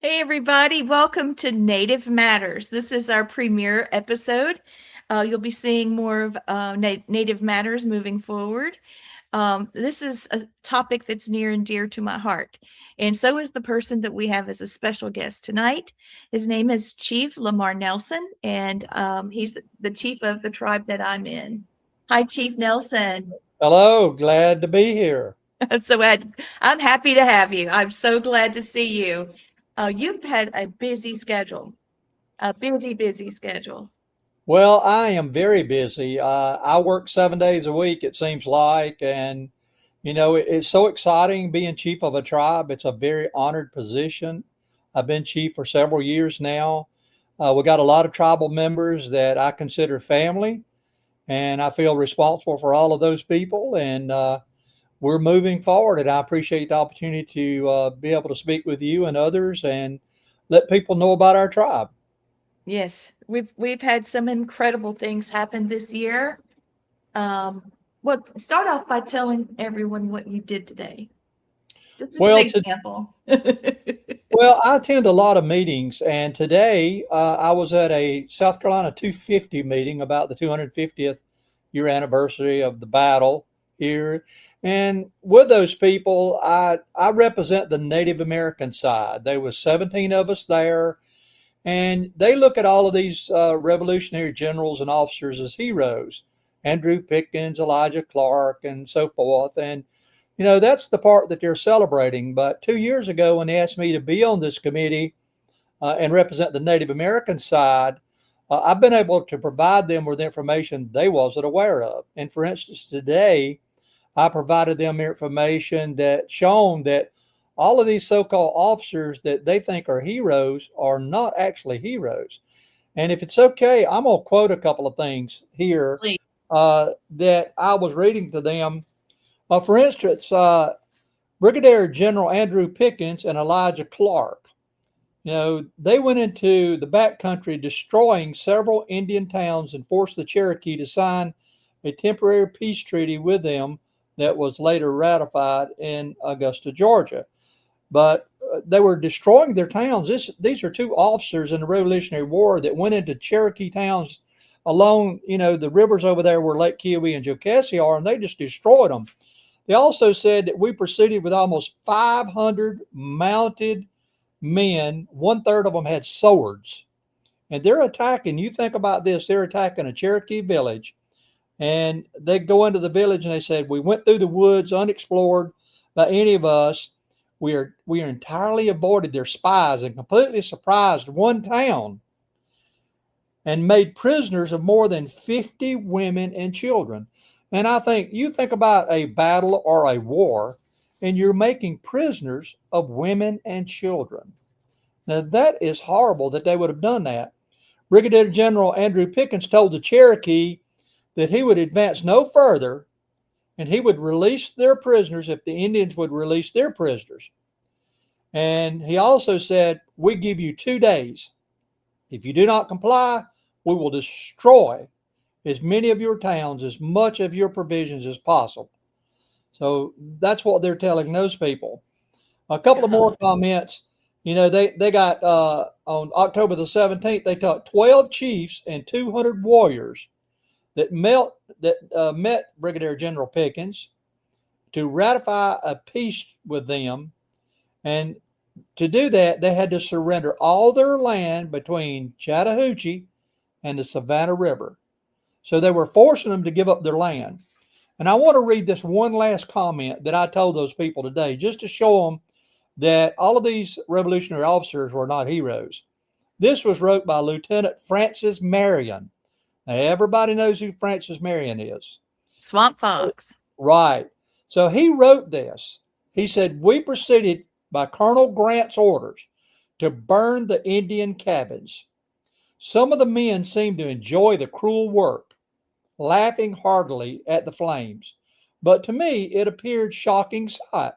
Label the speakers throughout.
Speaker 1: Hey, everybody, welcome to Native Matters. This is our premiere episode. You'll be seeing more of Native Matters moving forward. This is a topic that's near and dear to my heart, and so is the person that we have as a special guest tonight. His name is Chief Lamar Nelson, and he's the chief of the tribe that I'm in. Hi, Chief Nelson.
Speaker 2: Hello, glad to be here.
Speaker 1: I'm happy to have you. I'm so glad to see you. You've had a busy schedule, a busy schedule.
Speaker 2: Well, I am very busy. I work 7 days a week, it seems like, and it's so exciting being chief of a tribe. It's a very honored position. I've been chief for several years now. We got a lot of tribal members that I consider family, and I feel responsible for all of those people. And we're moving forward, and I appreciate the opportunity to be able to speak with you and others and let people know about our tribe.
Speaker 1: Yes, we've had some incredible things happen this year. Well, start off by telling everyone what you did today. Just as an
Speaker 2: Well,
Speaker 1: example.
Speaker 2: well, I attend a lot of meetings, and today I was at a South Carolina 250 meeting about the 250th year anniversary of the battle here. And with those people, I represent the Native American side. There was 17 of us there, and they look at all of these revolutionary generals and officers as heroes. Andrew Pickens, Elijah Clark, and so forth. And that's the part that they're celebrating. But 2 years ago, when they asked me to be on this committee and represent the Native American side, I've been able to provide them with information they wasn't aware of. And for instance, today, I provided them information that shown that all of these so-called officers that they think are heroes are not actually heroes. And if it's okay, I'm going to quote a couple of things here
Speaker 1: Please.
Speaker 2: that I was reading to them. For instance, Brigadier General Andrew Pickens and Elijah Clark, they went into the backcountry destroying several Indian towns and forced the Cherokee to sign a temporary peace treaty with them that was later ratified in Augusta, Georgia. But they were destroying their towns. These are two officers in the Revolutionary War that went into Cherokee towns along, the rivers over there where Lake Kiowee and Jocassee are, and they just destroyed them. They also said that we proceeded with almost 500 mounted men. 1/3 of them had swords. And they're attacking, you think about this, they're attacking a Cherokee village. And they go into the village and they said, we went through the woods unexplored by any of us. We are entirely avoided their spies and completely surprised one town and made prisoners of more than 50 women and children. And I think you think about a battle or a war, and you're making prisoners of women and children. Now, that is horrible that they would have done that. Brigadier General Andrew Pickens told the Cherokee that he would advance no further and he would release their prisoners if the Indians would release their prisoners. And he also said, we give you 2 days. If you do not comply, we will destroy as many of your towns, as much of your provisions as possible. So that's what they're telling those people. A couple of more comments. They got on October the 17th, they took 12 chiefs and 200 warriors that met Brigadier General Pickens to ratify a peace with them. And to do that, they had to surrender all their land between Chattahoochee and the Savannah River. So they were forcing them to give up their land. And I want to read this one last comment that I told those people today, just to show them that all of these revolutionary officers were not heroes. This was wrote by Lieutenant Francis Marion. Now, everybody knows who Francis Marion is.
Speaker 1: Swamp Fox.
Speaker 2: Right. So he wrote this. He said, we proceeded by Colonel Grant's orders to burn the Indian cabins. Some of the men seemed to enjoy the cruel work, laughing heartily at the flames. But to me, it appeared shocking sight.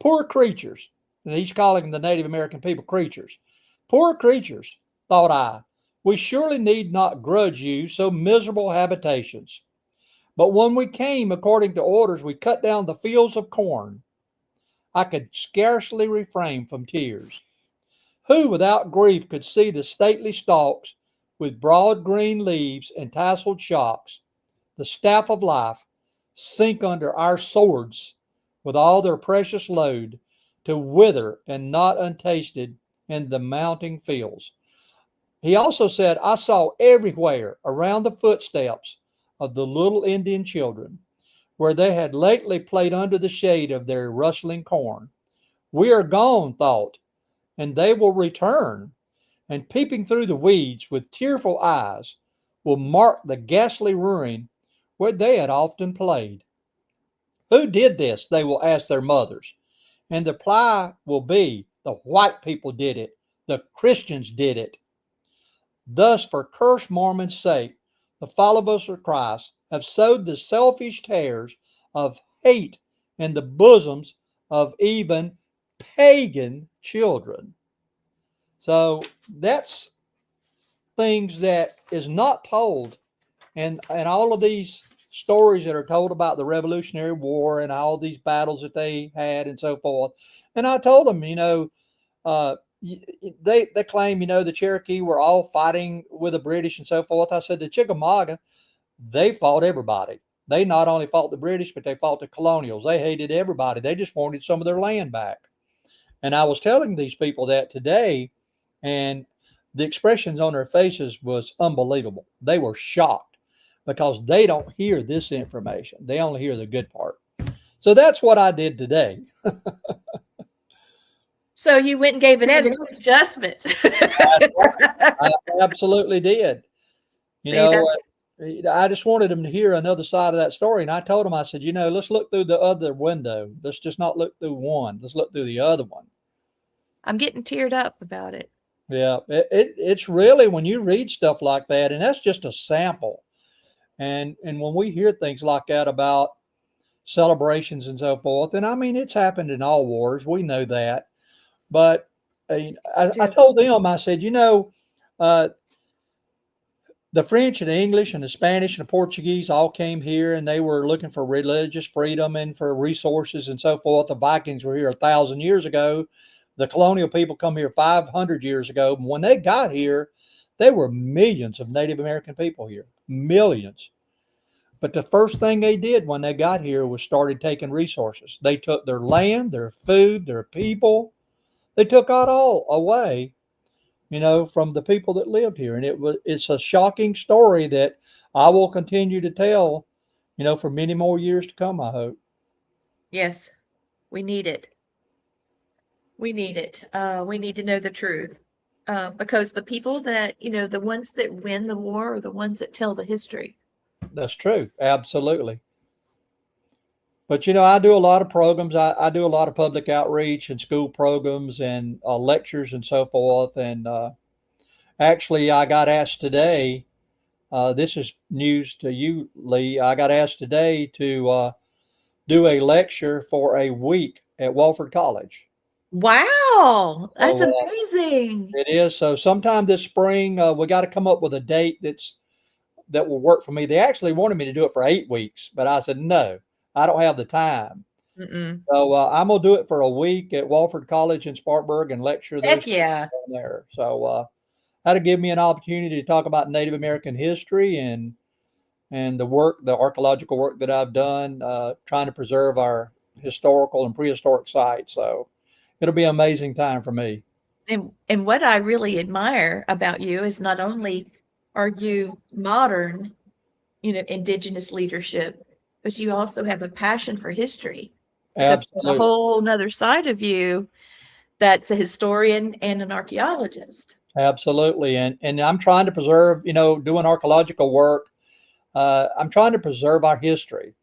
Speaker 2: Poor creatures, and he's calling the Native American people creatures. Poor creatures, thought I, we surely need not grudge you so miserable habitations. But when we came according to orders, we cut down the fields of corn. I could scarcely refrain from tears. Who without grief could see the stately stalks with broad green leaves and tasseled shocks, the staff of life, sink under our swords with all their precious load, to wither and not untasted in the mounting fields. He also said, I saw everywhere around the footsteps of the little Indian children, where they had lately played under the shade of their rustling corn. We are gone, thought, and they will return, and peeping through the weeds with tearful eyes, will mark the ghastly ruin where they had often played. Who did this? They will ask their mothers. And the reply will be, the white people did it. The Christians did it. Thus, for cursed Mormon's sake, the followers of Christ have sowed the selfish tares of hate in the bosoms of even pagan children. So that's things that is not told. And all of these stories that are told about the Revolutionary War and all these battles that they had and so forth. And I told them, they claim, the Cherokee were all fighting with the British and so forth. I said, the Chickamauga, they fought everybody. They not only fought the British, but they fought the colonials. They hated everybody. They just wanted some of their land back. And I was telling these people that today, and the expressions on their faces was unbelievable. They were shocked because they don't hear this information. They only hear the good part. So that's what I did today.
Speaker 1: So you went and gave an adjustment.
Speaker 2: I absolutely did.
Speaker 1: See,
Speaker 2: I just wanted them to hear another side of that story. And I told them, I said, let's look through the other window. Let's just not look through one. Let's look through the other one.
Speaker 1: I'm getting teared up about it.
Speaker 2: Yeah, it's really, when you read stuff like that, and that's just a sample. And when we hear things like that about celebrations and so forth, and I mean, it's happened in all wars. We know that. But I told them, I said, the French and the English and the Spanish and the Portuguese all came here, and they were looking for religious freedom and for resources and so forth. The Vikings were here 1,000 years ago. The colonial people come here 500 years ago. When they got here, there were millions of Native American people here, millions. But the first thing they did when they got here was started taking resources. They took their land, their food, their people. They took it all away, from the people that lived here. And it's a shocking story that I will continue to tell, for many more years to come, I hope.
Speaker 1: Yes, we need it. We need it. We need to know the truth. Because the people that, the ones that win the war are the ones that tell the history.
Speaker 2: That's true. Absolutely. But, I do a lot of programs. I do a lot of public outreach and school programs and lectures and so forth. And actually, I got asked today, this is news to you, Lee. I got asked today to do a lecture for a week at Wofford College.
Speaker 1: Wow, that's amazing.
Speaker 2: It is. So sometime this spring, we got to come up with a date that will work for me. They actually wanted me to do it for 8 weeks, but I said, no, I don't have the time. So I'm going to do it for a week at Wofford College in Spartanburg and lecture those
Speaker 1: people
Speaker 2: there. So that'll give me an opportunity to talk about Native American history and the archaeological work that I've done, trying to preserve our historical and prehistoric sites. So it'll be an amazing time for me.
Speaker 1: And what I really admire about you is not only are you modern, indigenous leadership, but you also have a passion for history. Because there's a whole nother side of you that's a historian and an archaeologist.
Speaker 2: Absolutely. And I'm trying to preserve, doing archaeological work. I'm trying to preserve our history.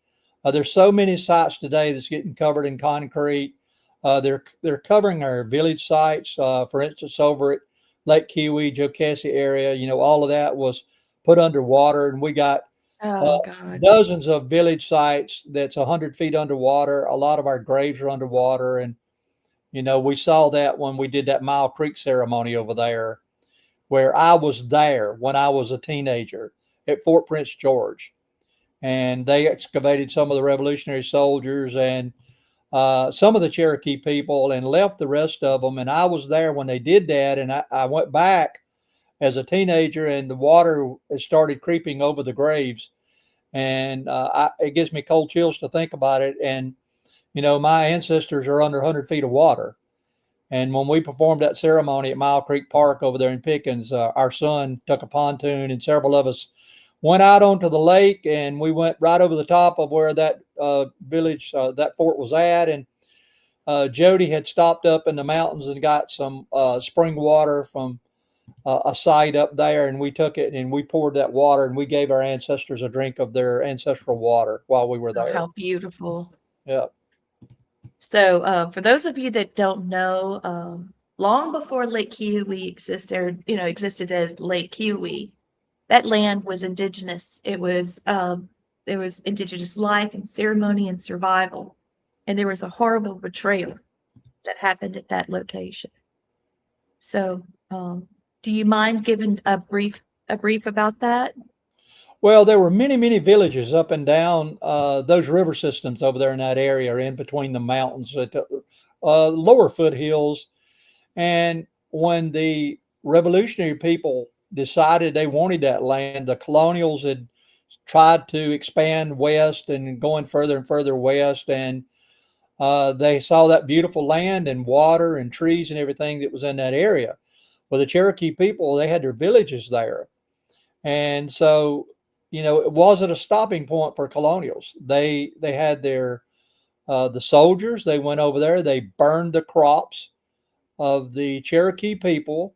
Speaker 2: There's so many sites today that's getting covered in concrete. They're covering our village sites. For instance, over at Lake Kiwi, Jocassee area, all of that was put underwater, and we got uh,
Speaker 1: Oh God.
Speaker 2: dozens of village sites that's 100 feet underwater. A lot of our graves are underwater, and we saw that when we did that Mile Creek ceremony over there, where I was there when I was a teenager at Fort Prince George, and they excavated some of the Revolutionary soldiers and some of the Cherokee people and left the rest of them. And I was there when they did that, and I went back as a teenager, and the water started creeping over the graves, and it gives me cold chills to think about it. And my ancestors are under 100 feet of water. And when we performed that ceremony at Mile Creek Park over there in Pickens, our son took a pontoon, and several of us went out onto the lake, and we went right over the top of where that village, that fort was at. And Jody had stopped up in the mountains and got some spring water from a site up there, and we took it and we poured that water, and we gave our ancestors a drink of their ancestral water while we were
Speaker 1: Oh,
Speaker 2: there.
Speaker 1: how beautiful.
Speaker 2: Yeah.
Speaker 1: So, for those of you that don't know, long before Lake Kiwi existed as Lake Kiwi, that land was indigenous. There was indigenous life and ceremony and survival, and there was a horrible betrayal that happened at that location. So, do you mind giving a brief about that?
Speaker 2: Well, there were many, many villages up and down those river systems over there in that area, in between the mountains at the lower foothills. And when the revolutionary people decided they wanted that land, the colonials had tried to expand west and going further and further west. And they saw that beautiful land and water and trees and everything that was in that area. Well, the Cherokee people, they had their villages there. And so, it wasn't a stopping point for colonials. They had their the soldiers. They went over there. They burned the crops of the Cherokee people.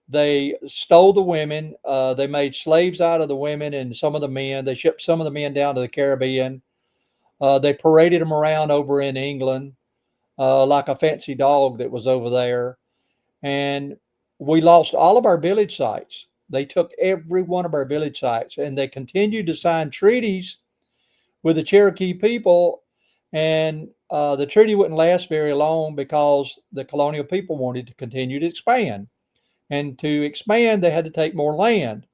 Speaker 2: They stole the women. They made slaves out of the women and some of the men. They shipped some of the men down to the Caribbean. They paraded them around over in England like a fancy dog that was over there. And we lost all of our village sites. They took every one of our village sites, and they continued to sign treaties with the Cherokee people. And the treaty wouldn't last very long because the colonial people wanted to continue to expand. And to expand, they had to take more land.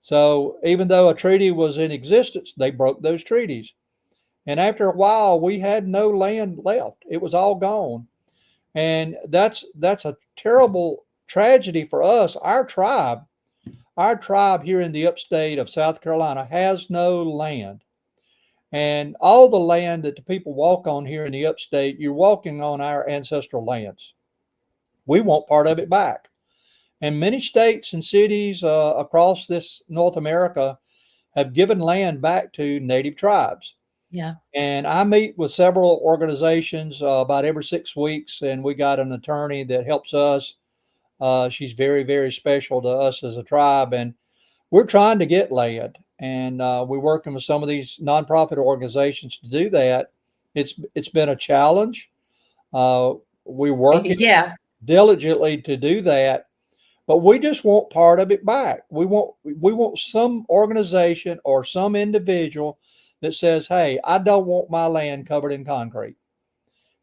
Speaker 2: So even though a treaty was in existence, they broke those treaties. And after a while, we had no land left. It was all gone. And that's a terrible tragedy for us. Our tribe here in the upstate of South Carolina has no land. And all the land that the people walk on here in the upstate, you're walking on our ancestral lands. We want part of it back. And many states and cities across this North America have given land back to native tribes.
Speaker 1: Yeah.
Speaker 2: And I meet with several organizations about every 6 weeks, and we got an attorney that helps us. She's very, very special to us as a tribe, and we're trying to get land. And we're working with some of these nonprofit organizations to do that. It's been a challenge. We're working
Speaker 1: Yeah.
Speaker 2: diligently to do that, but we just want part of it back. We want some organization or some individual that says, "Hey, I don't want my land covered in concrete,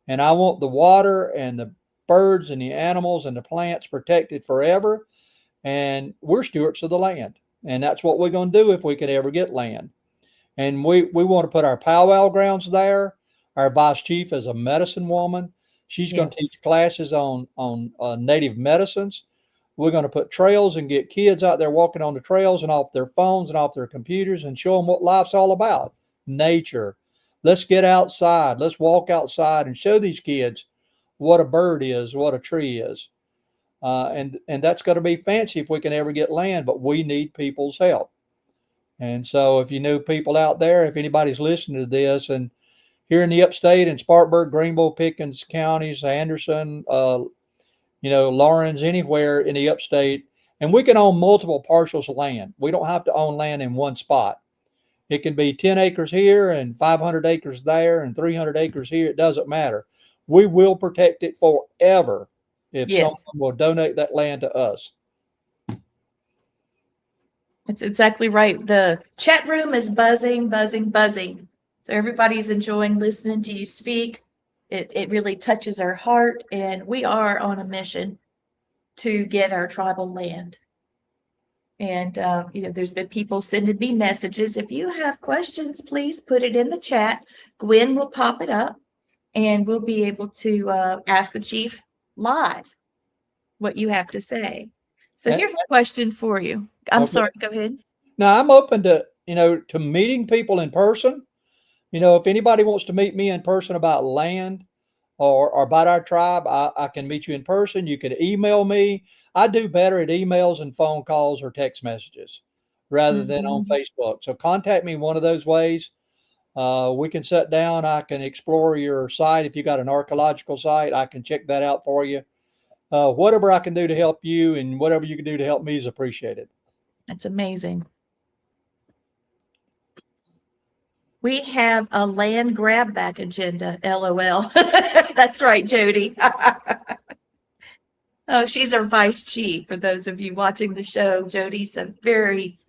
Speaker 2: and I want the water and the birds and the animals and the plants protected forever, and we're stewards of the land." And that's what we're going to do if we could ever get land. And we want to put our powwow grounds there. Our vice chief is a medicine woman. She's going to
Speaker 1: Yes.
Speaker 2: teach classes on native medicines. We're going to put trails and get kids out there walking on the trails and off their phones and off their computers and show them what life's all about. Nature. Let's get outside. Let's walk outside and show these kids what a bird is, what a tree is. And that's going to be fancy if we can ever get land, but we need people's help. And so if you know people out there, if anybody's listening to this, and here in the upstate in Spartanburg, Greenville, Pickens counties, Anderson, Lawrence, anywhere in the upstate, And we can own multiple parcels of land. We don't have to own land in one spot. It can be 10 acres here and 500 acres there and 300 acres here. It doesn't matter. We will protect it forever if
Speaker 1: Yes,
Speaker 2: someone will donate that land to us.
Speaker 1: that's exactly right. The chat room is buzzing, buzzing, buzzing. So everybody's enjoying listening to you speak. It really touches our heart, and we are on a mission to get our tribal land. And there's been people sending me messages. If you have questions, please put it in the chat. Gwen will pop it up, and we'll be able to ask the chief live what you have to say. So
Speaker 2: And,
Speaker 1: here's a question for you. I'm
Speaker 2: okay.
Speaker 1: sorry, go ahead.
Speaker 2: Now I'm open to, to meeting people in person. If anybody wants to meet me in person about land or about our tribe, I can meet you in person. You can email me. I do better at emails and phone calls or text messages rather than on
Speaker 1: Mhm.
Speaker 2: Facebook. So contact me one of those ways. We can sit down. I can explore your site. If you got an archaeological site, I can check that out for you. Whatever I can do to help you and whatever you can do to help me is appreciated.
Speaker 1: That's amazing. We have a land grab back agenda, LOL. That's right, Jody. Oh, she's our vice chief. For those of you watching the show, Jody's a very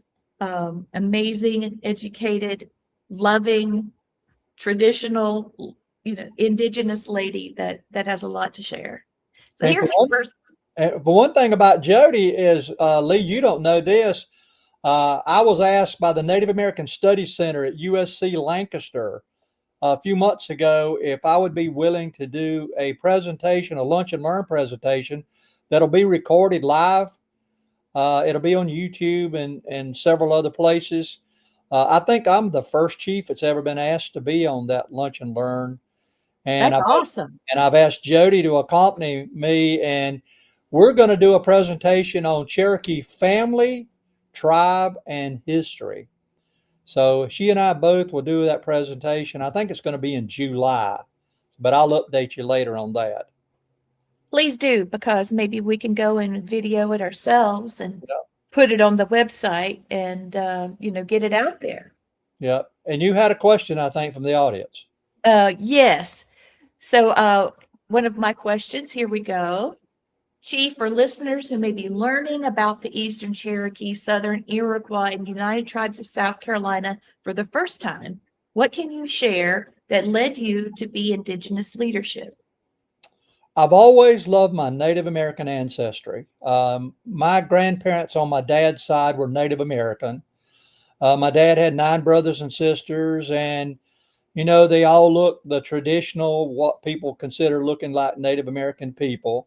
Speaker 1: amazing, educated, loving, traditional, indigenous lady that has a lot to share. So
Speaker 2: And
Speaker 1: here's your first.
Speaker 2: for one thing about Jody is, Lee, you don't know this. I was asked by the Native American Studies Center at USC Lancaster a few months ago if I would be willing to do a presentation, a lunch and learn presentation that'll be recorded live. It'll be on YouTube and several other places. I think I'm the first chief that's ever been asked to be on that lunch and learn. And
Speaker 1: That's
Speaker 2: I've
Speaker 1: awesome.
Speaker 2: and I've asked Jody to accompany me, and we're going to do a presentation on Cherokee family, tribe, and history. So she and I both will do that presentation. I think it's going to be in July, but I'll update you later on that.
Speaker 1: Please do, because maybe we can go and video it ourselves and
Speaker 2: Yeah.
Speaker 1: put it on the website and get it out there.
Speaker 2: Yeah. And you had a question, I think, from the audience.
Speaker 1: Yes. So one of my questions, here we go. Chief, for listeners who may be learning about the Eastern Cherokee, Southern Iroquois, and United Tribes of South Carolina for the first time, what can you share that led you to be Indigenous leadership?
Speaker 2: I've always loved my Native American ancestry. My grandparents on my dad's side were Native American. My dad had 9 brothers and sisters, and they all look the traditional, what people consider looking like Native American people.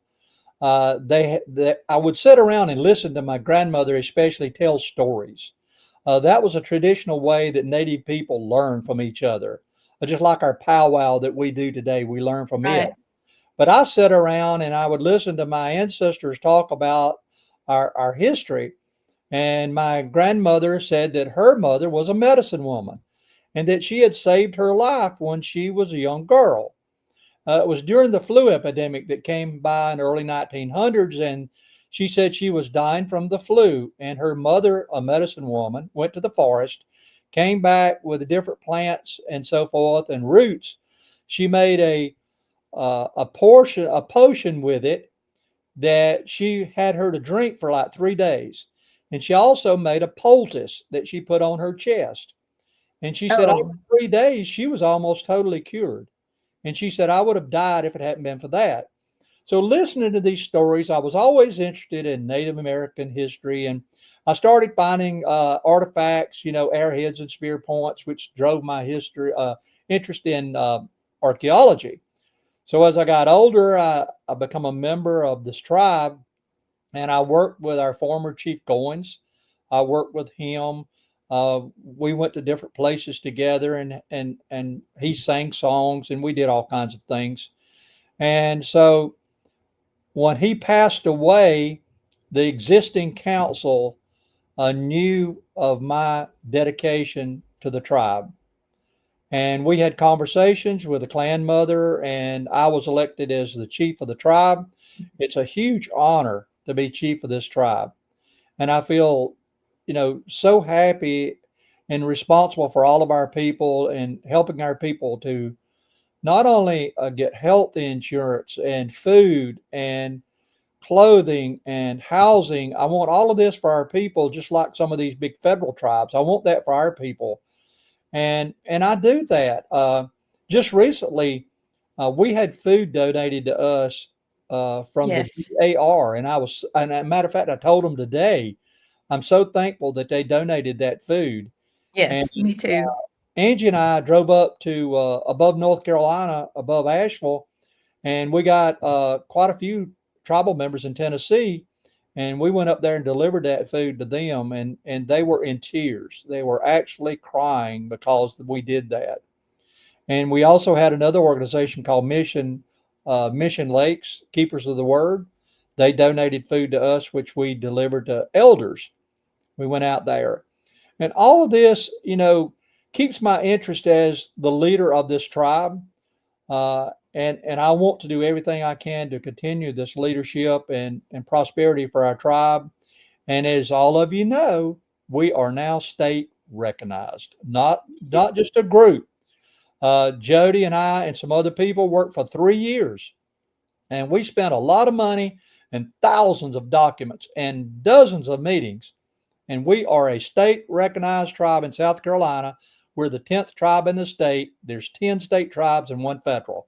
Speaker 2: I would sit around and listen to my grandmother, especially tell stories. That was a traditional way that Native people learn from each other, just like our powwow that we do today. We learn from it.
Speaker 1: Right.
Speaker 2: But I sat around and I would listen to my ancestors talk about our history. And my grandmother said that her mother was a medicine woman and that she had saved her life when she was a young girl. It was during the flu epidemic that came by in the early 1900s, and she said she was dying from the flu. And her mother, a medicine woman, went to the forest, came back with different plants and so forth and roots. She made a potion with it that she had her to drink for like 3 days. And she also made a poultice that she put on her chest. And she said
Speaker 1: Oh,
Speaker 2: after 3 days, she was almost totally cured. And she said, I would have died if it hadn't been for that. So listening to these stories, I was always interested in Native American history. And I started finding artifacts, arrowheads and spear points, which drove my interest in archaeology. So as I got older, I become a member of this tribe, and I worked with our former Chief Goins. I worked with him. We went to different places together, and he sang songs, and we did all kinds of things. And so when he passed away, the existing council knew of my dedication to the tribe. And we had conversations with the clan mother, and I was elected as the chief of the tribe. It's a huge honor to be chief of this tribe. And I feel, so happy and responsible for all of our people and helping our people to not only get health insurance and food and clothing and housing. I want all of this for our people, just like some of these big federal tribes. I want that for our people, and I do that. Just recently, we had food donated to us from the
Speaker 1: Yes.
Speaker 2: DAR, and as a matter of fact, I told them today, I'm so thankful that they donated that food. And
Speaker 1: Yes, me too.
Speaker 2: Angie and I drove up to above North Carolina, above Asheville, and we got quite a few tribal members in Tennessee, and we went up there and delivered that food to them, and they were in tears. They were actually crying because we did that. And we also had another organization called Mission Lakes Keepers of the Word. They donated food to us, which we delivered to elders. We went out there, and all of this, keeps my interest as the leader of this tribe. And I want to do everything I can to continue this leadership and prosperity for our tribe. And as all of you know, we are now state recognized, not just a group. Jody and I and some other people worked for 3 years, and we spent a lot of money and thousands of documents and dozens of meetings. And we are a state recognized tribe in South Carolina. We're the 10th tribe in the state. There's 10 state tribes and one federal.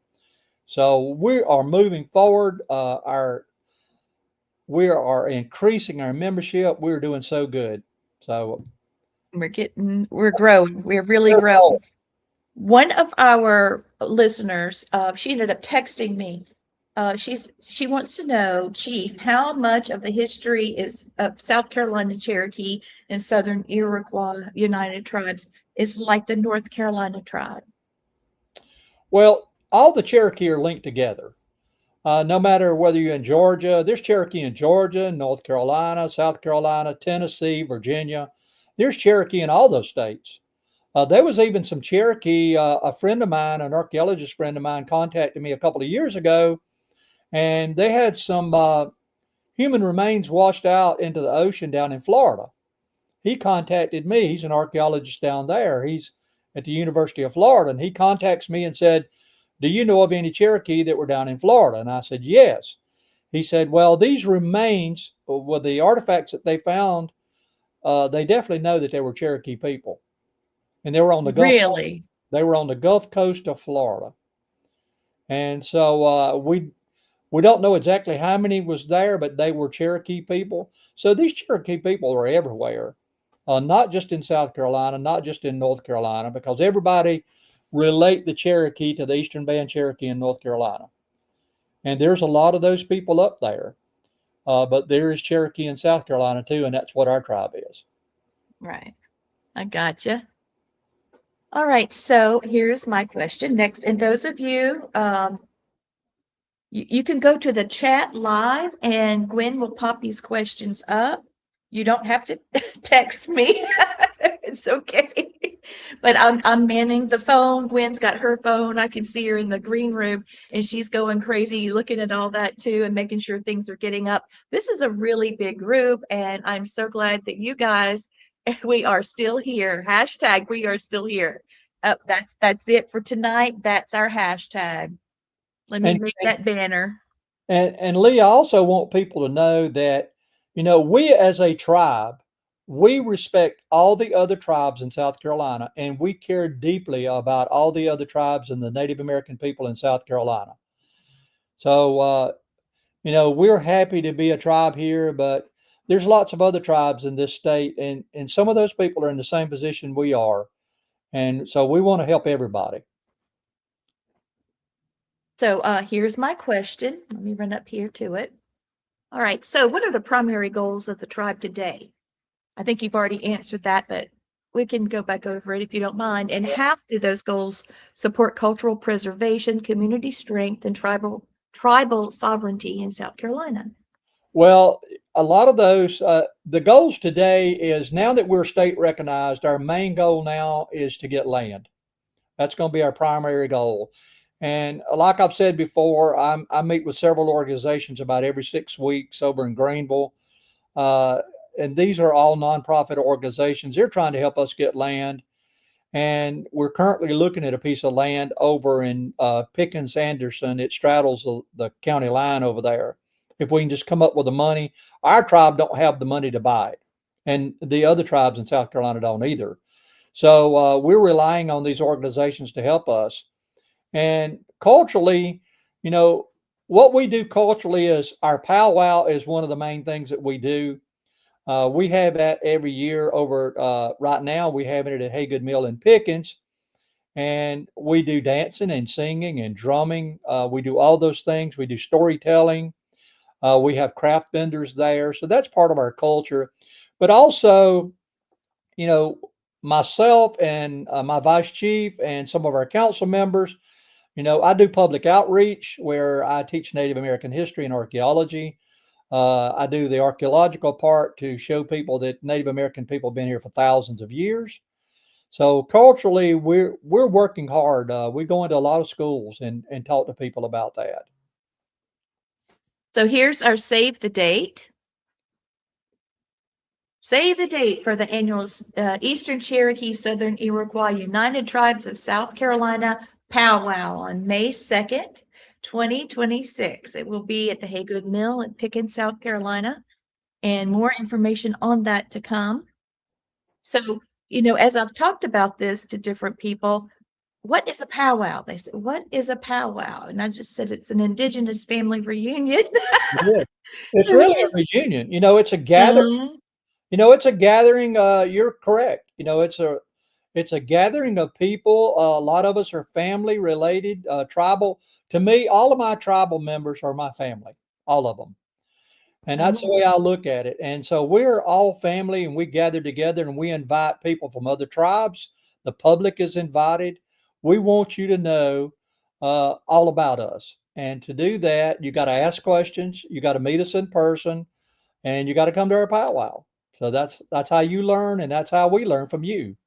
Speaker 2: So we are moving forward. We are increasing our membership. We're doing so good. So
Speaker 1: We're growing. We're really
Speaker 2: we're
Speaker 1: growing.
Speaker 2: growing.
Speaker 1: One of our listeners, she ended up texting me. She wants to know, Chief, how much of the history is of South Carolina Cherokee and Southern Iroquois United Tribes is like the North Carolina tribe?
Speaker 2: Well, all the Cherokee are linked together. No matter whether you're in Georgia, there's Cherokee in Georgia, North Carolina, South Carolina, Tennessee, Virginia. There's Cherokee in all those states. There was even some Cherokee. A friend of mine, an archaeologist friend of mine, contacted me a couple of years ago, and they had some human remains washed out into the ocean down in Florida. He contacted me. He's an archaeologist down there. He's at the University of Florida, and he contacts me and said, "Do you know of any Cherokee that were down in Florida?" And I said, "Yes." He said, "Well, these remains, with the artifacts that they found, they definitely know that they were Cherokee people, and they were on the Gulf.
Speaker 1: Really?
Speaker 2: They were on the Gulf Coast of Florida, and so we don't know exactly how many was there, but they were Cherokee people. So these Cherokee people are everywhere, not just in South Carolina, not just in North Carolina, because everybody relate the Cherokee to the Eastern Band Cherokee in North Carolina. And there's a lot of those people up there. But there is Cherokee in South Carolina too, and that's what our tribe is.
Speaker 1: Right. I gotcha. All right. So here's my question next. And those of you, you can go to the chat live and Gwen will pop these questions up. You don't have to text me. It's okay. But I'm manning the phone. Gwen's got her phone. I can see her in the green room and she's going crazy looking at all that too and making sure things are getting up. This is a really big group and I'm so glad that you guys, we are still here. Hashtag we are still here. That's it for tonight. That's our hashtag. Let me
Speaker 2: And
Speaker 1: make that banner.
Speaker 2: and Lee, I also want people to know that, we as a tribe, we respect all the other tribes in South Carolina, and we care deeply about all the other tribes and the Native American people in South Carolina. So, we're happy to be a tribe here, but there's lots of other tribes in this state, and some of those people are in the same position we are. And so we want to help everybody.
Speaker 1: So here's my question. Let me run up here to it. All right. So what are the primary goals of the tribe today? I think you've already answered that, but we can go back over it if you don't mind. And how do those goals support cultural preservation, community strength, and tribal sovereignty in South Carolina?
Speaker 2: Well, a lot of those, the goals today is now that we're state recognized, our main goal now is to get land. That's going to be our primary goal. And like I've said before, I meet with several organizations about every 6 weeks over in Greenville. Uh, and these are all nonprofit organizations. They're trying to help us get land. And we're currently looking at a piece of land over in Pickens Anderson. It straddles the county line over there. If we can just come up with the money, our tribe don't have the money to buy it, and the other tribes in South Carolina don't either. So we're relying on these organizations to help us. And culturally, you know, what we do culturally is our powwow is one of the main things that we do. We have that every year over right now. We have it at Haygood Mill in Pickens, and we do dancing and singing and drumming. We do all those things. We do storytelling. We have craft vendors there, so that's part of our culture. But also, you know, myself and my vice chief and some of our council members, you know, I do public outreach where I teach Native American history and archaeology. I do the archaeological part to show people that Native American people have been here for thousands of years. So culturally, we're working hard. We go into a lot of schools and talk to people about that.
Speaker 1: So here's our save the date. Save the date for the annual Eastern Cherokee Southern Iroquois United Tribes of South Carolina powwow on May 2nd, 2026. It will be at the Haygood Mill in Pickens, South Carolina, and more information on that to come. So, you know, as I've talked about this to different people, what is a powwow? They said, what is a powwow? And I just said it's an indigenous family reunion.
Speaker 2: Yeah. It's really a reunion. You know, it's a gather.
Speaker 1: Mhm.
Speaker 2: You know, it's a gathering. You're correct. You know, it's a gathering of people. A lot of us are family related, tribal. To me, all of my tribal members are my family, all of them. And that's the way I look at it. And so we're all family and we gather together and we invite people from other tribes. The public is invited. We want you to know all about us. And to do that, you got to ask questions. You got to meet us in person and you got to come to our powwow. So that's how you learn and that's how we learn from you.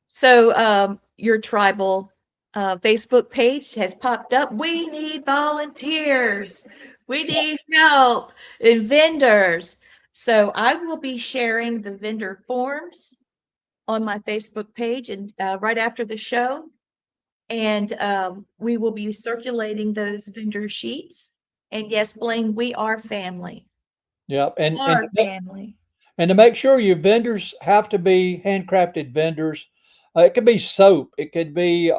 Speaker 1: So, your tribal Facebook page has popped up. We need volunteers. We need help and vendors. So, I will be sharing the vendor forms on my Facebook page and right after the show. And we will be circulating those vendor sheets. And yes, Blaine, we are family.
Speaker 2: Yep.
Speaker 1: Our family.
Speaker 2: And to make sure your vendors have to be handcrafted vendors. It could be soap. It could be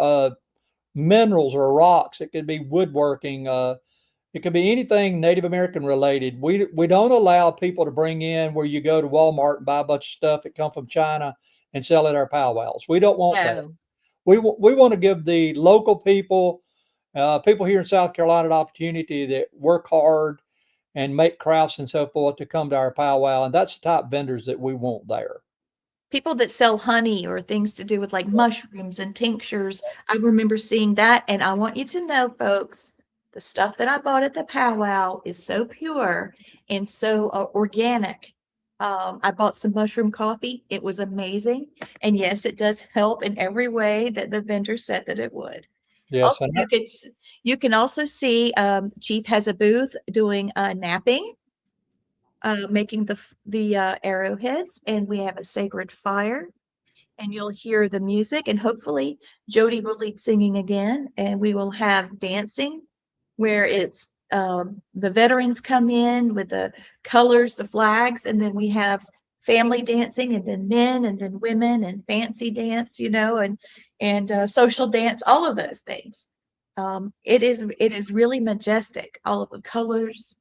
Speaker 2: minerals or rocks. It could be woodworking. It could be anything Native American related. We don't allow people to bring in where you go to Walmart and buy a bunch of stuff that come from China and sell at our powwows. We don't want that.
Speaker 1: No.
Speaker 2: We want to give the local people, people here in South Carolina, an opportunity that work hard and make crafts and so forth to come to our powwow, and that's the type of vendors that we want there.
Speaker 1: People that sell honey or things to do with like mushrooms and tinctures. I remember seeing that. And I want you to know, folks, the stuff that I bought at the powwow is so pure and so organic. I bought some mushroom coffee. It was amazing. And yes, it does help in every way that the vendor said that it would.
Speaker 2: Yes,
Speaker 1: Also,
Speaker 2: and
Speaker 1: you can also see Chief has a booth doing napping, making the arrowheads, and we have a sacred fire, and you'll hear the music, and hopefully Jody will lead singing again, and we will have dancing, where it's the veterans come in with the colors, the flags, and then we have family dancing, and then men, and then women, and fancy dance, you know, and social dance, all of those things. It is really majestic, all of the colors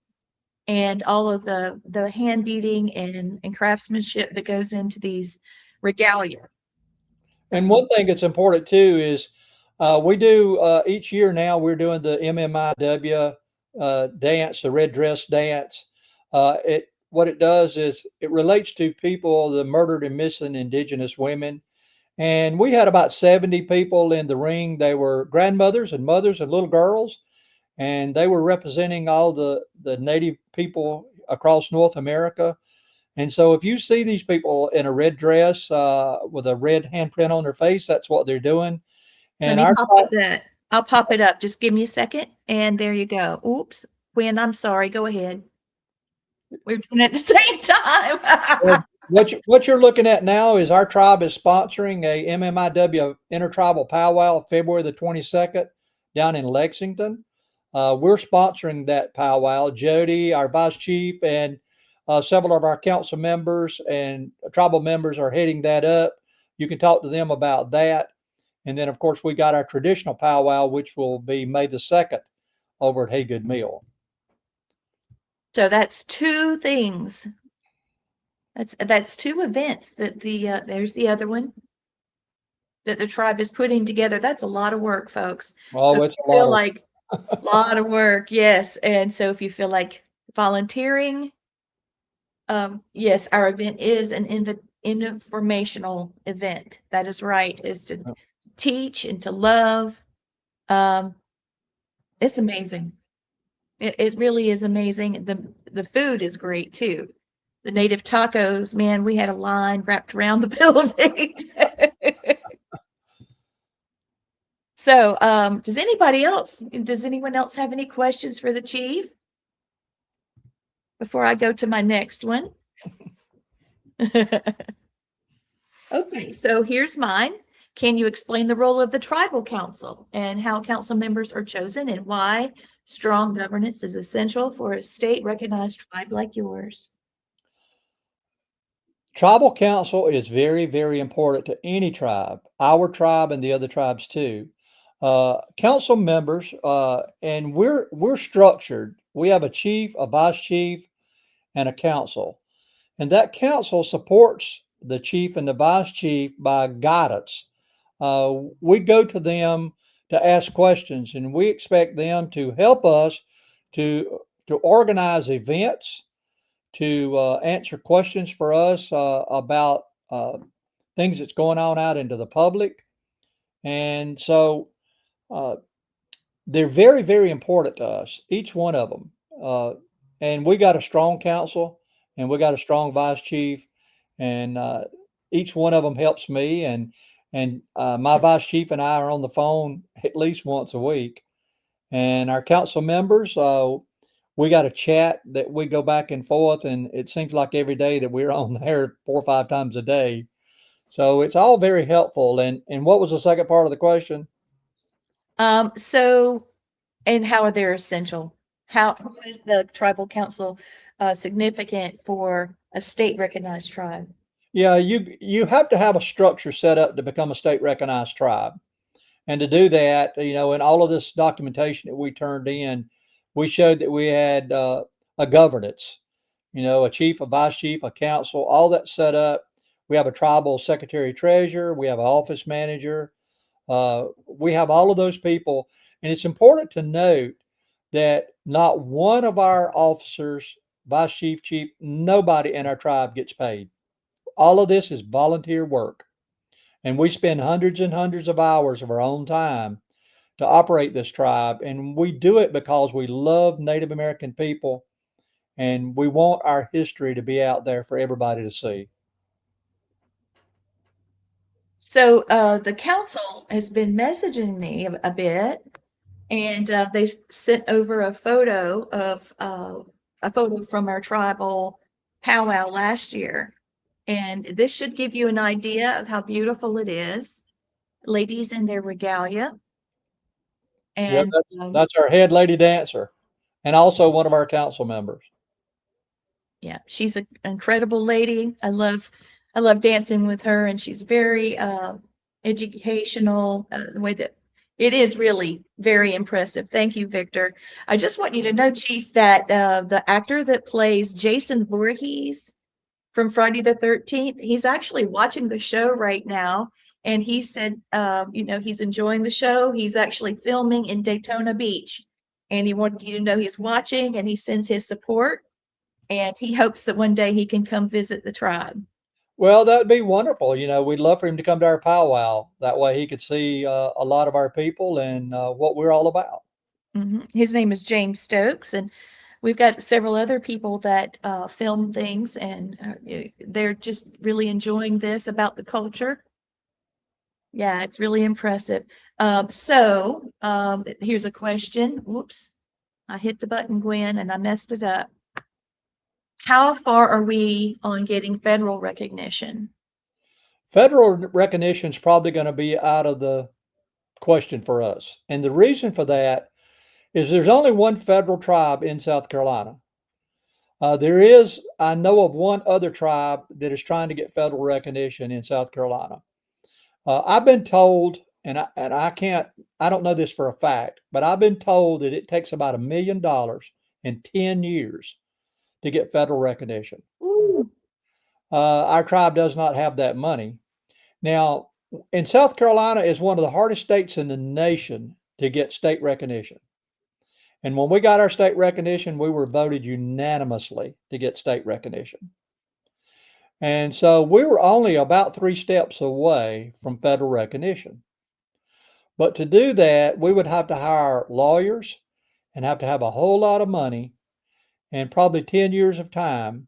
Speaker 1: and all of the hand beating and craftsmanship that goes into these regalia.
Speaker 2: one thing that's important too is we do each year now we're doing the MMIW dance, the red dress dance. It what it does is it relates to people, the murdered and missing Indigenous women. And we had about 70 people in the ring. They were grandmothers and mothers and little girls, and they were representing all the Native people across North America. And so if you see these people in a red dress with a red handprint on their face, that's what they're doing.
Speaker 1: Let
Speaker 2: And
Speaker 1: me
Speaker 2: our
Speaker 1: pop up that. I'll pop it up. Just give me a second. And there you go. Oops. Quinn, I'm sorry. Go ahead. We're doing it at the same time.
Speaker 2: what you're looking at now is our tribe is sponsoring a MMIW Intertribal Powwow February the 22nd down in Lexington. We're sponsoring that powwow. Jody, our vice chief, and several of our council members and tribal members are heading that up. You can talk to them about that. And then, of course, we got our traditional powwow, which will be May the 2nd over at Haygood Mill.
Speaker 1: So that's two things. That's two events that there's the other one that the tribe is putting together. That's a lot of work, folks. So
Speaker 2: Oh,
Speaker 1: if
Speaker 2: it's
Speaker 1: you
Speaker 2: a lot
Speaker 1: feel
Speaker 2: of
Speaker 1: like a lot of work, yes. And so if you feel like volunteering, yes, our event is an informational event. That is right, is to teach and to love. Um, it's amazing. It really is amazing. The food is great too. The native tacos, man, we had a line wrapped around the building. So, does anyone else have any questions for the chief before I go to my next one? Okay, so here's mine. Can you explain the role of the tribal council and how council members are chosen and why strong governance is essential for a state recognized tribe like yours?
Speaker 2: Tribal council is very, very important to any tribe, our tribe and the other tribes too. Council members, and we're structured. We have a chief, a vice chief, and a council, and that council supports the chief and the vice chief by guidance. We go to them to ask questions, and we expect them to help us to organize events, to answer questions for us about things that's going on out into the public. And so uh, they're very, very important to us, each one of them. And we got a strong council and we got a strong vice chief, and each one of them helps me. And my vice chief and I are on the phone at least once a week. And our council members, we got a chat that we go back and forth, and it seems like every day that we're on there 4 or 5 times a day. So it's all very helpful. And what was the second part of the question?
Speaker 1: So, and how are they essential? How is the tribal council significant for a state recognized tribe?
Speaker 2: Yeah, you have to have a structure set up to become a state recognized tribe. And to do that, in all of this documentation that we turned in, we showed that we had a governance, a chief, a vice chief, a council, all that set up. We have a tribal secretary treasurer, we have an office manager, we have all of those people. And it's important to note that not one of our officers, vice chief, chief, nobody in our tribe gets paid. All of this is volunteer work. And we spend hundreds and hundreds of hours of our own time to operate this tribe. And we do it because we love Native American people and we want our history to be out there for everybody to see.
Speaker 1: So the council has been messaging me a bit, and they've sent over a photo from our tribal powwow last year. And this should give you an idea of how beautiful it is. Ladies in their regalia.
Speaker 2: Yep,
Speaker 1: And
Speaker 2: that's our head lady dancer and also one of our council members.
Speaker 1: yeah, she's an incredible lady. I love dancing with her, and she's very educational. The way that it is really very impressive. Thank you, Victor. I just want you to know, Chief, that the actor that plays Jason Voorhees from Friday the 13th, he's actually watching the show right now. And he said, he's enjoying the show. He's actually filming in Daytona Beach. And he wanted you to know he's watching and he sends his support. And he hopes that one day he can come visit the tribe.
Speaker 2: Well, that'd be wonderful. We'd love for him to come to our powwow. That way he could see a lot of our people and what we're all about.
Speaker 1: His name is James Stokes, and we've got several other people that film things, and they're just really enjoying this about the culture. Yeah, it's really impressive. Here's a question. Whoops, I hit the button, Gwen, and I messed it up. How far are we on getting federal recognition?
Speaker 2: Federal recognition is probably going to be out of the question for us. And the reason for that is there's only one federal tribe in South Carolina. I know of one other tribe that is trying to get federal recognition in South Carolina. I've been told, and I don't know this for a fact, but I've been told that it takes about $1 million in 10 years to get federal recognition.
Speaker 1: Ooh.
Speaker 2: Our tribe does not have that money. Now, in South Carolina is one of the hardest states in the nation to get state recognition. And when we got our state recognition, we were voted unanimously to get state recognition. And so we were only about 3 steps away from federal recognition. But to do that, we would have to hire lawyers and have to have a whole lot of money and probably 10 years of time.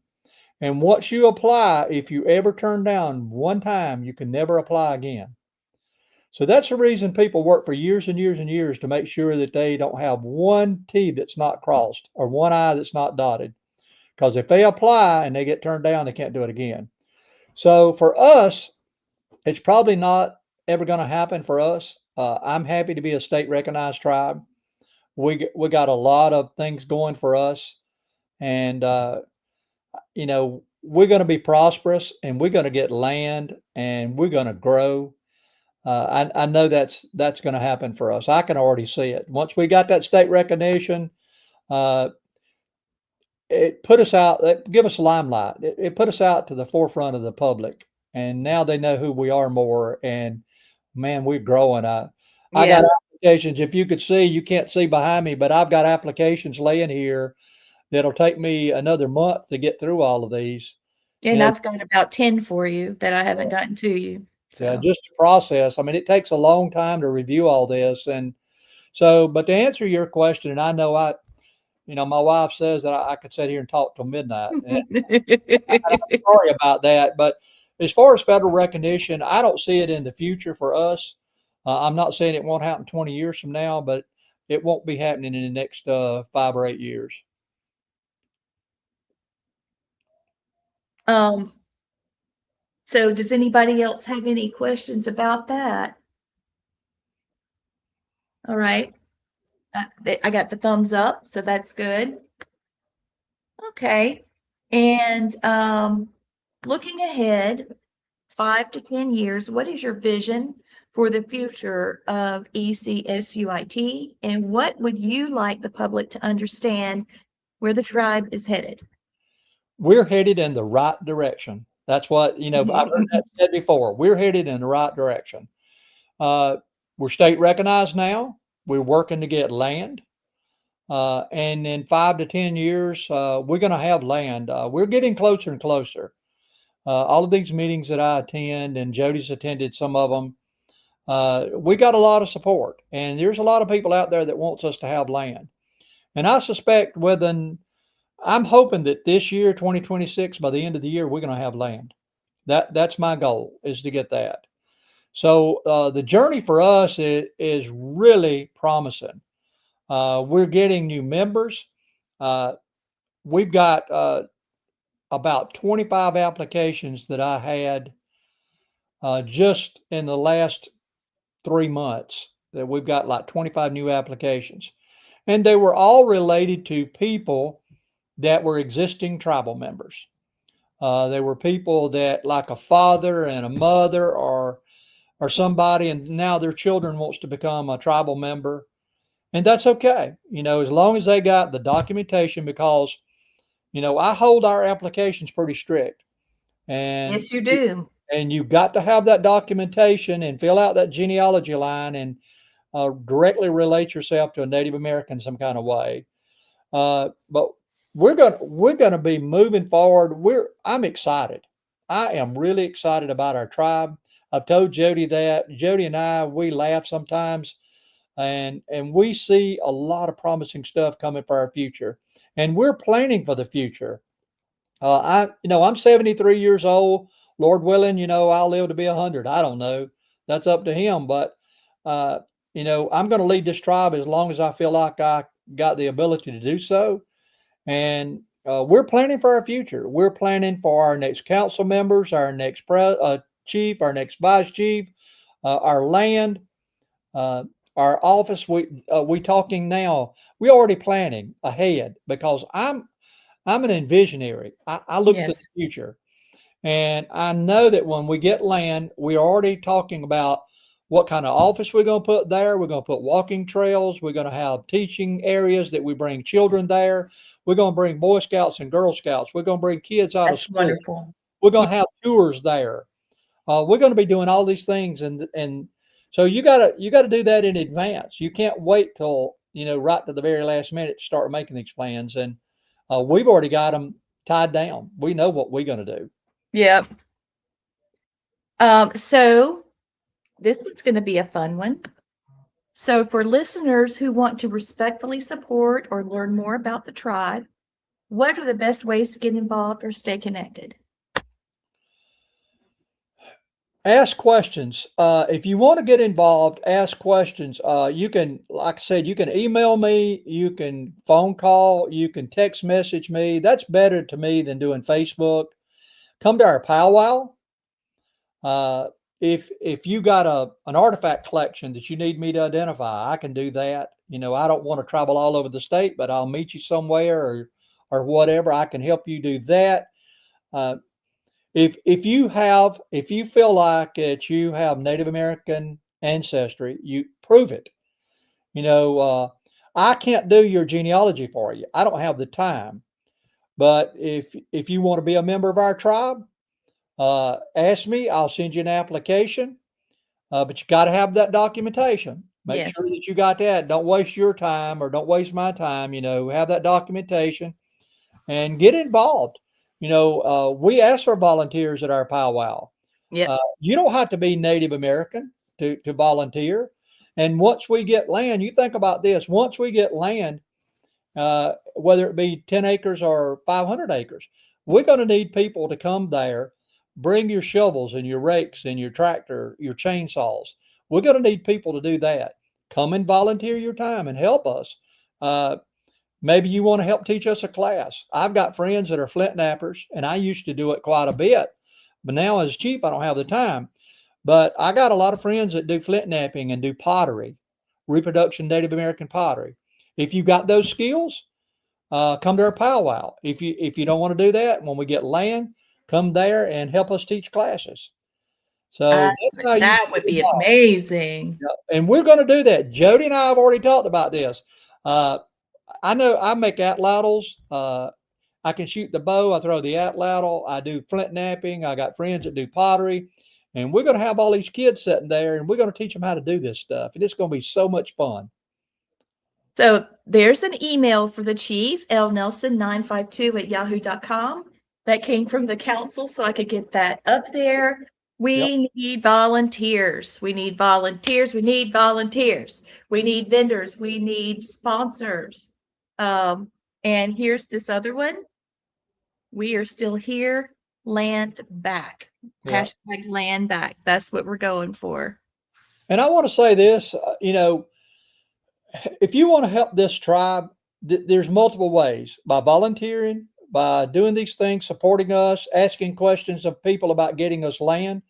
Speaker 2: And once you apply, if you ever turn down one time, you can never apply again. So that's the reason people work for years and years and years to make sure that they don't have one T that's not crossed or one I that's not dotted. Because if they apply and they get turned down, they can't do it again. So for us, it's probably not ever going to happen for us. I'm happy to be a state recognized tribe. We got a lot of things going for us, and we're going to be prosperous, and we're going to get land, and we're going to grow. I know that's going to happen for us. I can already see it. Once we got that state recognition, uh, it put us out, it give us limelight. It put us out to the forefront of the public, and now they know who we are more. And man, we're growing. I got
Speaker 1: Yeah.
Speaker 2: applications. If you could see, you can't see behind me, but I've got applications laying here that'll take me another month to get through all of these. You
Speaker 1: And
Speaker 2: know,
Speaker 1: I've got about 10 for you that I haven't gotten to you.
Speaker 2: yeah,
Speaker 1: So,
Speaker 2: just to process. I mean, it takes a long time to review all this, and so. But to answer your question, and I know my wife says that I could sit here and talk till midnight. And I'm sorry about that. But as far as federal recognition, I don't see it in the future for us. I'm not saying it won't happen 20 years from now, but it won't be happening in the next 5 or 8 years.
Speaker 1: um, so does anybody else have any questions about that? All right. I got the thumbs up, so that's good. Okay. And looking ahead, 5 to 10 years, what is your vision for the future of ECSUIT? And what would you like the public to understand where the tribe is headed?
Speaker 2: We're headed in the right direction. That's what, I've heard that said before. We're headed in the right direction. Uh, we're state recognized now. We're working to get land. And in 5 to 10 years, we're going to have land. We're getting closer and closer. All of these meetings that I attend, and Jody's attended some of them, we got a lot of support. And there's a lot of people out there that wants us to have land. And I suspect I'm hoping that this year, 2026, by the end of the year, we're going to have land. That's my goal, is to get that. So the journey for us is really promising. We're getting new members. Uh, we've got about 25 applications that I had just in the last 3 months. That we've got like 25 new applications, and they were all related to people that were existing tribal members. They were people that, like a father and a mother, or somebody, and now their children wants to become a tribal member, and that's okay. As long as they got the documentation, because I hold our applications pretty strict, and
Speaker 1: Yes, you do.
Speaker 2: you've got to have that documentation and fill out that genealogy line and directly relate yourself to a Native American some kind of way. But we're gonna be moving forward. I'm excited. I am really excited about our tribe. I've told Jody that. Jody and I, we laugh sometimes, and we see a lot of promising stuff coming for our future, and we're planning for the future. I'm 73 years old. Lord willing, I'll live to be 100. I don't know. That's up to him. But uh, I'm going to lead this tribe as long as I feel like I got the ability to do so. And we're planning for our future. We're planning for our next council members, our next chief, our next vice chief, our land, uh, our office. We talking now. We already planning ahead because I'm an envisionary. I look to the
Speaker 1: Yes.
Speaker 2: future. And I know that when we get land, we're already talking about what kind of office we're going to put there. We're going to put walking trails. We're going to have teaching areas that we bring children there. We're going to bring Boy Scouts and Girl Scouts. We're going to bring kids out of
Speaker 1: That's
Speaker 2: school.
Speaker 1: wonderful.
Speaker 2: We're
Speaker 1: Yeah.
Speaker 2: going to have tours there. We're going to be doing all these things, and so you gotta do that in advance. You can't wait till right to the very last minute to start making these plans. And we've already got them tied down. We know what we're going to do.
Speaker 1: Yep. So this one's going to be a fun one. So for listeners who want to respectfully support or learn more about the tribe, what are the best ways to get involved or stay connected?
Speaker 2: Ask questions. If you want to get involved, ask questions. You can, like I said, you can email me, you can phone call, you can text message me. That's better to me than doing Facebook. Come to our powwow. Uh, if you got an artifact collection that you need me to identify, I can do that. I don't want to travel all over the state, but I'll meet you somewhere or whatever. I can help you do that. Uh, if you feel like that you have Native American ancestry, you prove it. You know, I can't do your genealogy for you. I don't have the time. But if you want to be a member of our tribe, ask me. I'll send you an application. But you got to have that documentation. Make sure
Speaker 1: Yes.
Speaker 2: that you got that. Don't waste your time or don't waste my time. Have that documentation and get involved. We ask for volunteers at our powwow.
Speaker 1: Yep.
Speaker 2: You don't have to be Native American to volunteer. And once we get land, you think about this. Once we get land, whether it be 10 acres or 500 acres, we're going to need people to come there, bring your shovels and your rakes and your tractor, your chainsaws. We're going to need people to do that. Come and volunteer your time and help us. Uh, Maybe you want to help teach us a class. I've got friends that are flint knappers, and I used to do it quite a bit. But now, as chief, I don't have the time. But I got a lot of friends that do flint knapping and do pottery, reproduction Native American pottery. If you got those skills, come to our powwow. If you don't want to do that, when we get land, come there and help us teach classes.
Speaker 1: Uh,
Speaker 2: So that's how you
Speaker 1: that
Speaker 2: get
Speaker 1: would be
Speaker 2: involved.
Speaker 1: amazing.
Speaker 2: Yeah, and we're going to do that. Jody and I have already talked about this. Uh, I know I make atlatls. I can shoot the bow. I throw the atlatl. I do flint knapping. I got friends that do pottery. And we're going to have all these kids sitting there and we're going to teach them how to do this stuff. And it's going to be so much fun.
Speaker 1: So there's an email for the chief, lnelson952@yahoo.com. That came from the council, so I could get that up there.
Speaker 2: Yep.
Speaker 1: We need volunteers. We need volunteers. We need volunteers. We need vendors. We need sponsors. Um, and here's this other one. We are still here. Land back.
Speaker 2: Yeah.
Speaker 1: Hashtag land back. That's what we're going for.
Speaker 2: And I want to say this, if you want to help this tribe, there's multiple ways by volunteering, by doing these things, supporting us, asking questions of people about getting us land.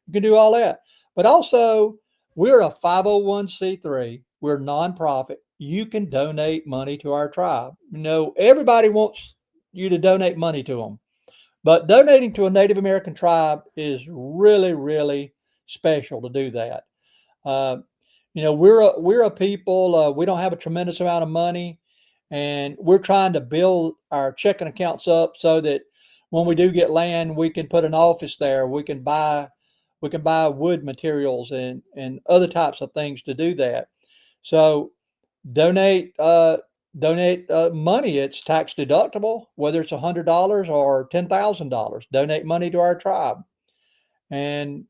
Speaker 2: You can do all that. But also, we're a 501c3. We're nonprofit. You can donate money to our tribe. Everybody wants you to donate money to them. But donating to a Native American tribe is really, really special to do that. Uh, we're a people. We don't have a tremendous amount of money, and we're trying to build our checking accounts up so that when we do get land, we can put an office there. We can buy wood materials and other types of things to do that. So donate money. It's tax deductible, whether it's $100 or $10,000. Donate money to our tribe and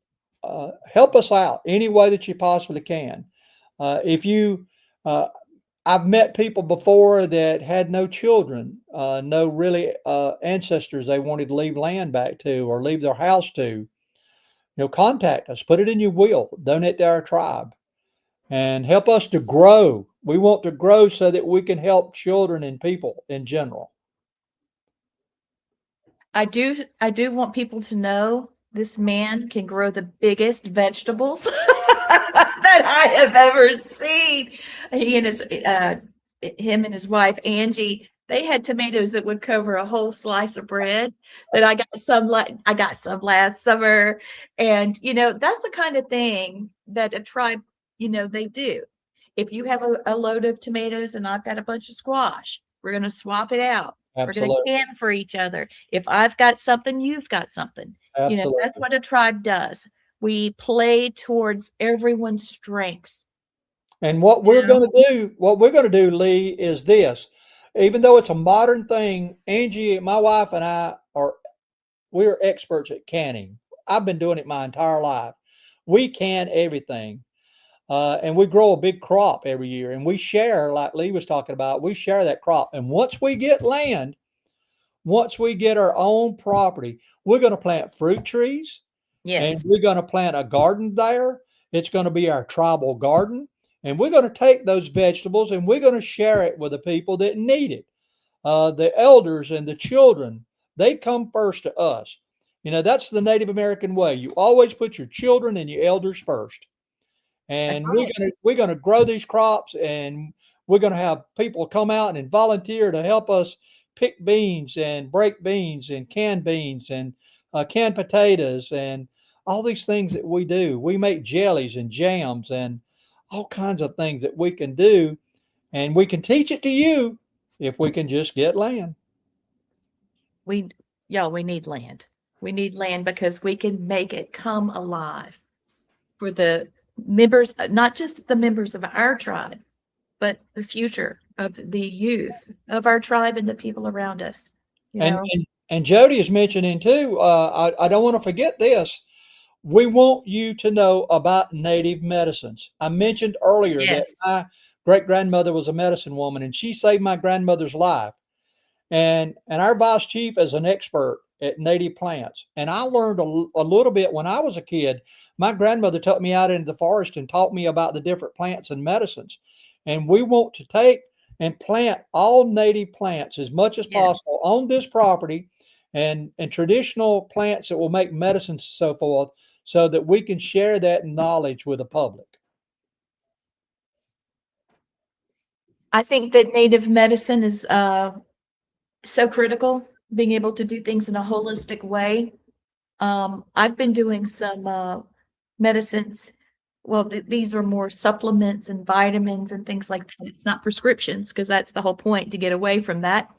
Speaker 2: help us out any way that you possibly can. If you, I've met people before that had no children, no really ancestors they wanted to leave land back to or leave their house to. Contact us, put it in your will, donate to our tribe, and help us to grow. We want to grow so that we can help children and people in general.
Speaker 1: I do want people to know this man can grow the biggest vegetables that I have ever seen. He and him and his wife Angie, they had tomatoes that would cover a whole slice of bread. That I got some last summer, and that's the kind of thing that a tribe, they do. If you have a load of tomatoes and I've got a bunch of squash, we're going to swap it out. We're going to
Speaker 2: Absolutely.
Speaker 1: can for each other. If I've got something, you've got something. That's
Speaker 2: Absolutely.
Speaker 1: what a tribe does. We play towards everyone's strengths,
Speaker 2: And
Speaker 1: you know?
Speaker 2: what we're going to do, Lee, is this. Even though it's a modern thing, Angie, my wife, and I we're experts at canning. I've been doing it my entire life. We can everything. And we grow a big crop every year, and we share, like Lee was talking about, we share that crop. And once we get our own property, we're going to plant fruit trees, and
Speaker 1: Yes.
Speaker 2: we're going to plant a garden there. It's going to be our tribal garden, and we're going to take those vegetables and we're going to share it with the people that need it. The elders and the children, they come first to us. That's the Native American way. You always put your children and your elders first.
Speaker 1: That's
Speaker 2: And
Speaker 1: right.
Speaker 2: we're gonna grow these crops, and we're gonna have people come out and volunteer to help us pick beans and break beans and can beans and canned potatoes and all these things that we do. We make jellies and jams and all kinds of things that we can do, and we can teach it to you if we can just get land.
Speaker 1: We Y'all, we need land. We need land because we can make it come alive for the members, not just the members of our tribe, but the future of the youth of our tribe and the people around us, you
Speaker 2: And
Speaker 1: know?
Speaker 2: and, and Jody is mentioning too. I don't want to forget this. We want you to know about native medicines. I mentioned earlier that
Speaker 1: Yes.
Speaker 2: my great grandmother was a medicine woman, and she saved my grandmother's life. And our vice chief is an expert at native plants. And I learned a little bit when I was a kid. My grandmother took me out into the forest and taught me about the different plants and medicines. And we want to take and plant all native plants as much as
Speaker 1: Yes.
Speaker 2: possible on this property, and traditional plants that will make medicines and so forth, so that we can share that knowledge with the public.
Speaker 1: I think that native medicine is so critical, being able to do things in a holistic way. I've been doing some medicines. Well, these are more supplements and vitamins and things like that. It's not prescriptions because that's the whole point to get away from that.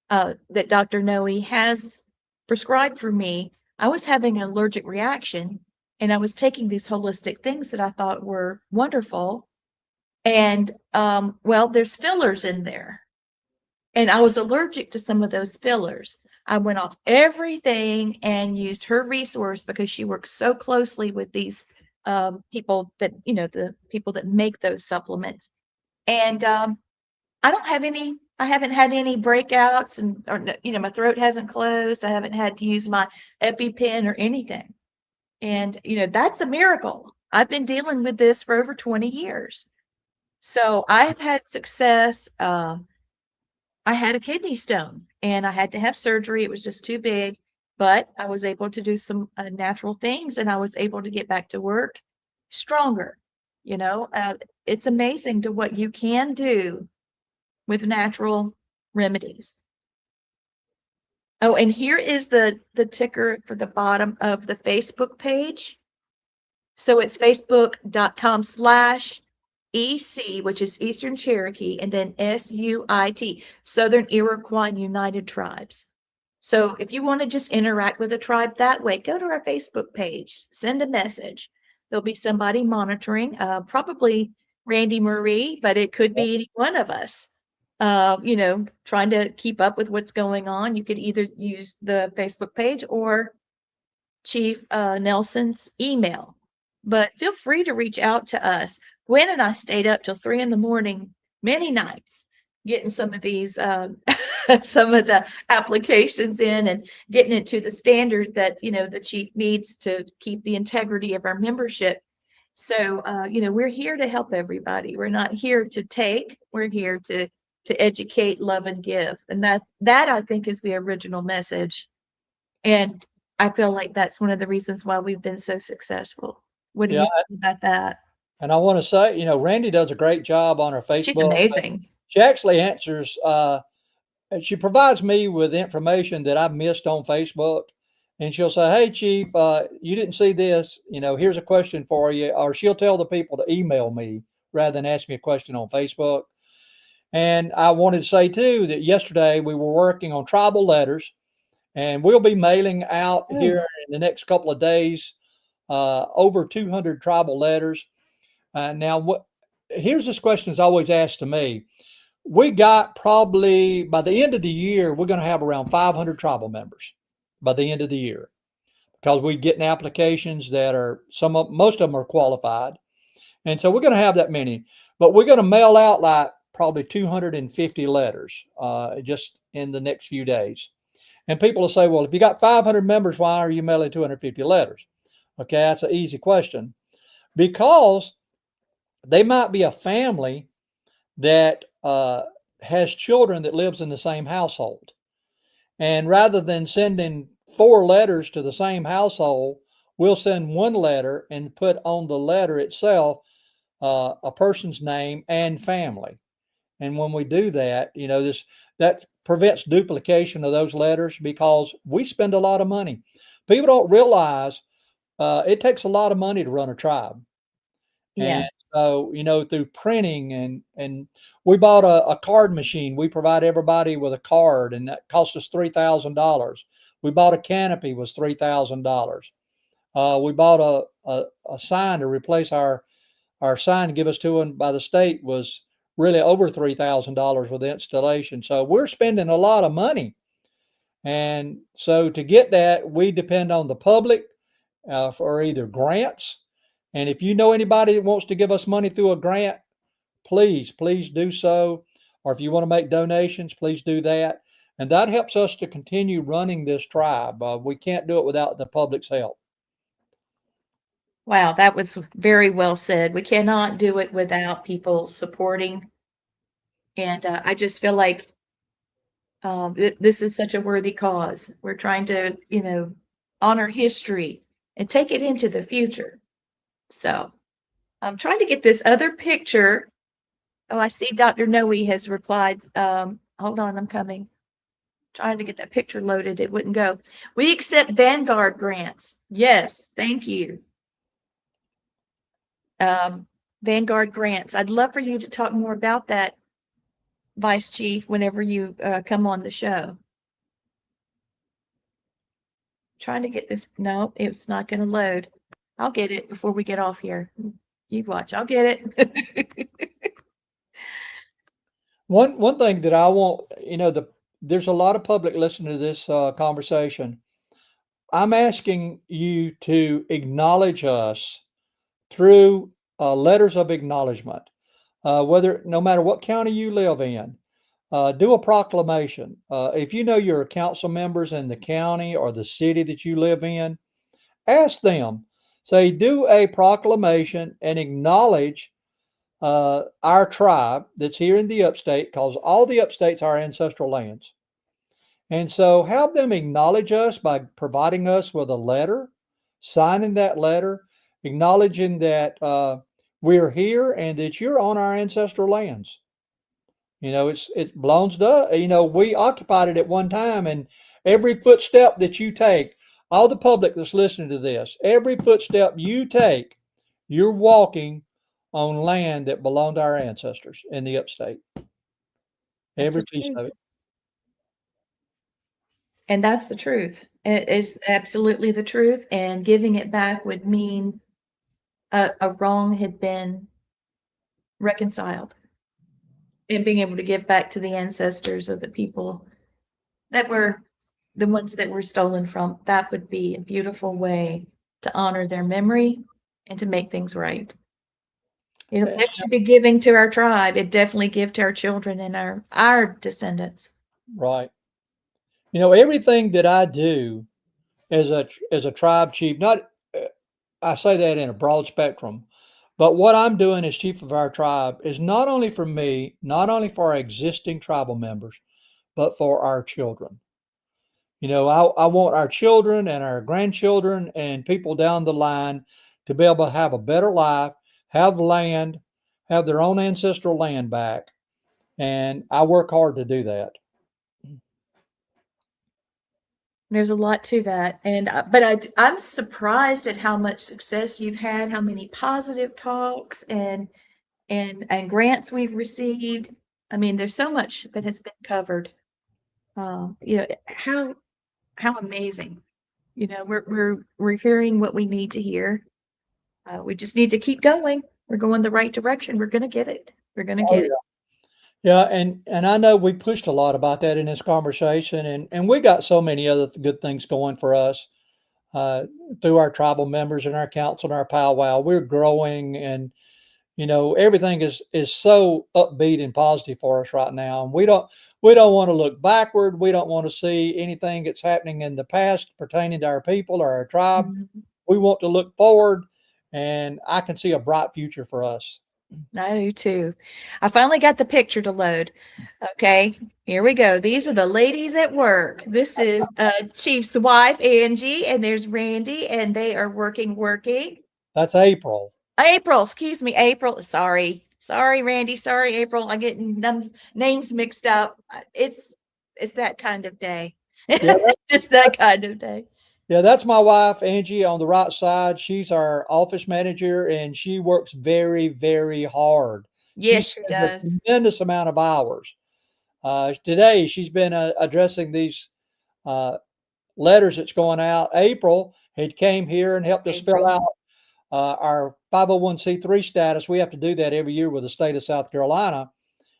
Speaker 1: That Dr. Noe has prescribed for me. I was having an allergic reaction and I was taking these holistic things that I thought were wonderful. And well, there's fillers in there. And I was allergic to some of those fillers. I went off everything and used her resource because she works so closely with these people that, the people that make those supplements. And I haven't had any breakouts and, or, my throat hasn't closed. I haven't had to use my EpiPen or anything. And, that's a miracle. I've been dealing with this for over 20 years. So I've had success. I had a kidney stone and I had to have surgery. It was just too big, but I was able to do some natural things and I was able to get back to work stronger. You know, uh, it's amazing to what you can do with natural remedies. Oh, and here is the ticker for the bottom of the Facebook page. So it's facebook.com/EC, which is Eastern Cherokee, and then SUIT, Southern Iroquois United Tribes. So if you want to just interact with a tribe that way, go to our Facebook page, send a message. There'll be somebody monitoring, probably Randy Marie, but it could be any one of us. Trying to keep up with what's going on. You could either use the Facebook page or Chief Nelson's email. But feel free to reach out to us. Gwen and I stayed up till 3 in the morning many nights getting some of these some of the applications in and getting it to the standard that the chief needs to keep the integrity of our membership. So we're here to help everybody. We're not here to take. We're here to educate, love, and give. And that I think is the original message. And I feel like that's one of the reasons why we've been so successful. What do
Speaker 2: Yeah,
Speaker 1: you think about that?
Speaker 2: and I want to say, Randy does a great job on her
Speaker 1: She's
Speaker 2: Facebook.
Speaker 1: amazing.
Speaker 2: She actually answers. She provides me with information that I've missed on Facebook, and she'll say, "Hey, Chief, you didn't see this. Here's a question for you," or she'll tell the people to email me rather than ask me a question on Facebook. And I wanted to say too that yesterday we were working on tribal letters, and we'll be mailing out
Speaker 1: Oh,
Speaker 2: here in the next couple of days over 200 tribal letters. Now, here's this question is always asked to me. We got probably by the end of the year, we're going to have around 500 tribal members by the end of the year because we're getting applications that are most of them are qualified. And so we're going to have that many, but we're going to mail out like probably 250 letters just in the next few days. And people will say, well, if you got 500 members, why are you mailing 250 letters? Okay, that's an easy question. Because they might be a family that has children that lives in the same household. And rather than sending 4 letters to the same household, we'll send 1 letter and put on the letter itself a person's name and family. And when we do that, that prevents duplication of those letters because we spend a lot of money. People don't realize it takes a lot of money to run a tribe.
Speaker 1: yeah.
Speaker 2: And so, through printing and we bought a card machine. We provide everybody with a card, and that cost us $3,000. We bought a canopy, was $3,000. We bought a sign to replace our sign to give us to one by the state was really over $3,000 with the installation. So we're spending a lot of money. And so to get that, we depend on the public for either grants. And if you know anybody that wants to give us money through a grant, please do so. Or if you want to make donations, please do that. And that helps us to continue running this tribe. We can't do it without the public's help.
Speaker 1: Wow, that was very well said. We cannot do it without people supporting. And I just feel like this is such a worthy cause. We're trying to, honor history and take it into the future. So I'm trying to get this other picture. Oh, I see Dr. Noe has replied. Hold on, I'm coming. Trying to get that picture loaded. It wouldn't go. We accept Vanguard grants. Yes, thank you. Vanguard grants. I'd love for you to talk more about that, Vice Chief, whenever you come on the show. Trying to get this. No, it's not going to load. I'll get it before we get off here. You watch. I'll get it.
Speaker 2: One thing that I want, there's a lot of public listening to this conversation. I'm asking you to acknowledge us through letters of acknowledgement, whether no matter what county you live in, do a proclamation. If you know your council members in the county or the city that you live in, ask them. Say, do a proclamation and acknowledge our tribe that's here in the upstate, because all the upstates are ancestral lands. And so have them acknowledge us by providing us with a letter, signing that letter, acknowledging that we're here and that you're on our ancestral lands. It belongs to us. We occupied it at one time, and every footstep that you take, all the public that's listening to this, every footstep you take, you're walking on land that belonged to our ancestors in the upstate.
Speaker 1: That's the
Speaker 2: Every piece of
Speaker 1: truth.
Speaker 2: it.
Speaker 1: And that's the truth. It is absolutely the truth. And giving it back would mean a wrong had been reconciled. And being able to give back to the ancestors of the people that were the ones that were stolen from, that would be a beautiful way to honor their memory and to make things right. It'll
Speaker 2: Eh,
Speaker 1: definitely be giving to our tribe. It definitely give to our children and our descendants.
Speaker 2: Right. Everything that I do as a tribe chief, not I say that in a broad spectrum, but what I'm doing as chief of our tribe is not only for me, not only for our existing tribal members, but for our children. I want our children and our grandchildren and people down the line to be able to have a better life, have land, have their own ancestral land back. And I work hard to do that.
Speaker 1: There's a lot to that, and I'm surprised at how much success you've had, how many positive talks and grants we've received. I mean, there's so much that has been covered. How amazing. We're hearing what we need to hear. We just need to keep going. We're going the right direction. We're gonna get it. We're gonna
Speaker 2: Oh
Speaker 1: get it.
Speaker 2: yeah. Yeah, and I know we pushed a lot about that in this conversation, and we got so many other good things going for us uh, through our tribal members and our council and our powwow. We're growing, and everything is so upbeat and positive for us right now. And we don't want to look backward. We don't want to see anything that's happening in the past pertaining to our people or our tribe.
Speaker 1: Mhm.
Speaker 2: We want to look forward, and I can see a bright future for us.
Speaker 1: I do too. I finally got the picture to load. Okay, here we go. These are the ladies at work. This is Chief's wife, Angie, and there's Randy, and they are working.
Speaker 2: That's April.
Speaker 1: April, excuse me, April. Sorry, Randy. Sorry, April. I'm getting names mixed up. It's that kind of day.
Speaker 2: Yeah,
Speaker 1: Just that kind of day.
Speaker 2: yeah, that's my wife, Angie, on the right side. She's our office manager, and she works very, very hard. She
Speaker 1: Yes, she
Speaker 2: spends a
Speaker 1: does.
Speaker 2: tremendous amount of hours. Today, she's been addressing these uh, letters that's going out. April had came here and helped us fill
Speaker 1: April.
Speaker 2: out our 501c3 status. We have to do that every year with the state of South Carolina,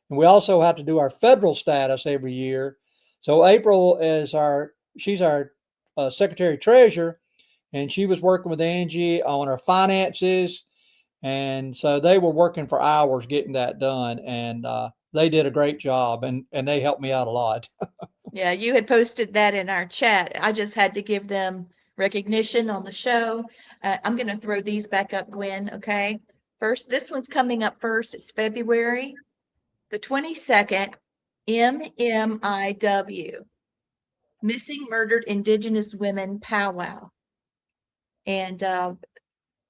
Speaker 2: and we also have to do our federal status every year. So April is she's our secretary treasurer, and she was working with Angie on her finances, and so they were working for hours getting that done, and they did a great job, and they helped me out a lot.
Speaker 1: Yeah, you had posted that in our chat. I just had to give them recognition on the show. I'm going to throw these back up, Gwen. Okay. First, this one's coming up first. It's February the 22nd, MMIW, Missing Murdered Indigenous Women Powwow. And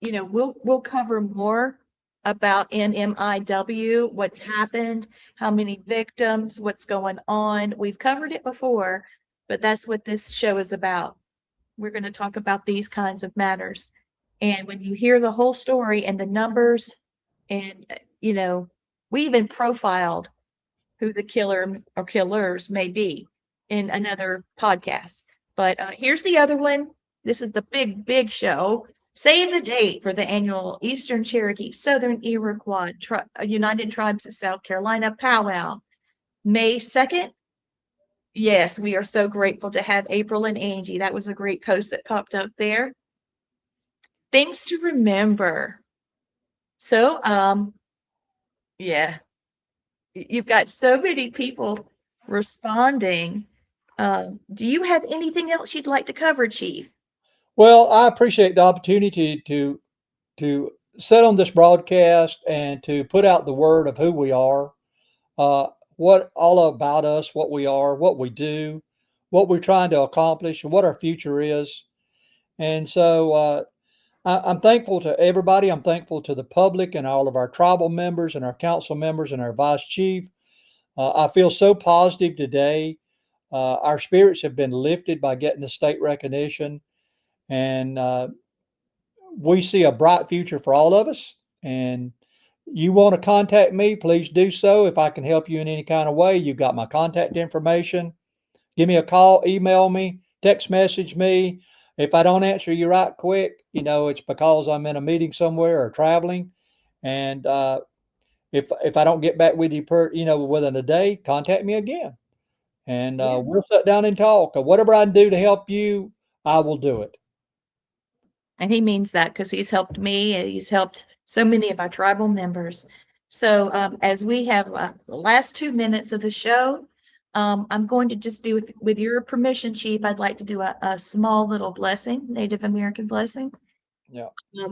Speaker 1: we'll cover more about NMIW, what's happened, how many victims, what's going on. We've covered it before, but that's what this show is about. We're going to talk about these kinds of matters. And when you hear the whole story and the numbers, and we even profiled who the killer or killers may be in another podcast. But here's the other one. This is the big, big show. Save the date for the annual Eastern Cherokee Southern Iroquois United Tribes of South Carolina powwow, May 2nd. Yes, we are so grateful to have April and Angie. That was a great post that popped up there. Things to remember. So, yeah, you've got so many people responding. Do you have anything else you'd like to cover, Chief?
Speaker 2: Well, I appreciate the opportunity to sit on this broadcast and to put out the word of who we are, uh, what all about us, what we are, what we do, what we're trying to accomplish, and what our future is. And so I'm thankful to everybody. I'm thankful to the public and all of our tribal members and our council members and our vice chief. I feel so positive today. Our spirits have been lifted by getting the state recognition, and we see a bright future for all of us. And you want to contact me, please do so. If I can help you in any kind of way, you've got my contact information. Give me a call, email me, text message me. If I don't answer you right quick, it's because I'm in a meeting somewhere or traveling. And if I don't get back with you within a day, contact me again, and
Speaker 1: Yeah.
Speaker 2: we'll sit down and talk. Whatever I can do to help you, I will do it.
Speaker 1: And he means that because he's helped me and he's helped so many of our tribal members. So as we have the last 2 minutes of the show, I'm going to just do, with your permission, Chief, I'd like to do a small little blessing, Native American blessing.
Speaker 2: Yeah.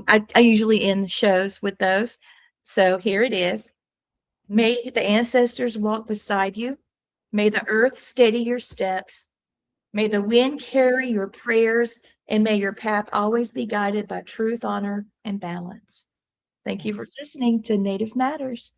Speaker 1: I usually end shows with those. So here it is. May the ancestors walk beside you. May the earth steady your steps. May the wind carry your prayers, and may your path always be guided by truth, honor, and balance. Thank you for listening to Native Matters.